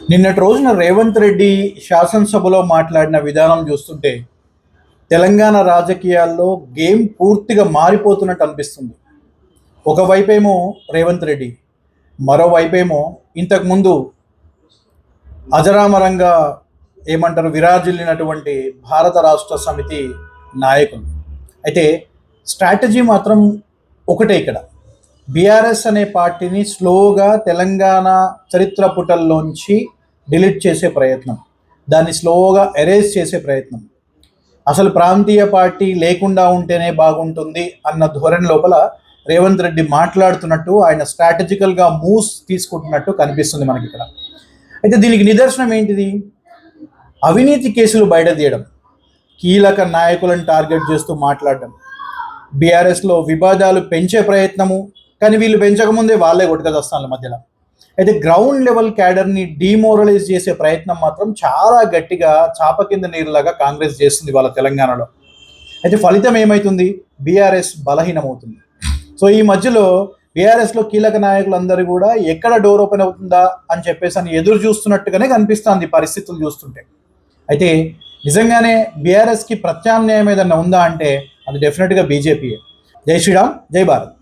నిన్నటి రోజున రేవంత్ రెడ్డి శాసనసభలో మాట్లాడిన విధానం చూస్తుంటే తెలంగాణ రాజకీయాల్లో గేమ్ పూర్తిగా మారిపోతున్నట్టు అనిపిస్తుంది. ఒకవైపేమో రేవంత్ రెడ్డి, మరోవైపేమో ఇంతకుముందు అజరామరంగా విరాజిల్లినటువంటి భారత రాష్ట్ర సమితి నాయకులు. అయితే స్ట్రాటజీ మాత్రం ఒకటే. ఇక్కడ బీఆర్ఎస్ అనే పార్టీని స్లోగా తెలంగాణ చరిత్ర పుటల్లోంచి డిలీట్ చేసే ప్రయత్నం, దాన్ని స్లోగా ఎరేజ్ చేసే ప్రయత్నం, అసలు ప్రాంతీయ పార్టీ లేకుండా ఉంటేనే బాగుంటుంది అన్న ధోరణి లోపల రేవంత్ రెడ్డి మాట్లాడుతున్నట్టు, ఆయన స్ట్రాటజికల్గా మూవ్స్ తీసుకుంటున్నట్టు కనిపిస్తుంది మనకి ఇక్కడ. అయితే దీనికి నిదర్శనం ఏంటిది? అవినీతి కేసులు బయటతీయడం, కీలక నాయకులను టార్గెట్ చేస్తూ మాట్లాడడం, బీఆర్ఎస్లో వివాదాలు పెంచే ప్రయత్నము, కానీ వీళ్ళు పెంచకముందే వాళ్ళే కొట్టుకొస్తాను మధ్యలో. అయితే గ్రౌండ్ లెవెల్ క్యాడర్ని డీమోరలైజ్ చేసే ప్రయత్నం మాత్రం చాలా గట్టిగా చాప కింద నీరులాగా కాంగ్రెస్ చేస్తుంది వాళ్ళ తెలంగాణలో. అయితే ఫలితం ఏమవుతుంది? బీఆర్ఎస్ బలహీనమవుతుంది. సో ఈ మధ్యలో బీఆర్ఎస్లో కీలక నాయకులందరూ కూడా ఎక్కడ డోర్ ఓపెన్ అవుతుందా అని చెప్పేసి అని ఎదురు చూస్తున్నట్టుగానే కనిపిస్తుంది పరిస్థితులు చూస్తుంటే. అయితే నిజంగానే బీఆర్ఎస్కి ప్రత్యామ్నాయం ఏదన్నా ఉందా అంటే అది డెఫినెట్గా బీజేపీయే. జై శ్రీరామ్, జై భారత్.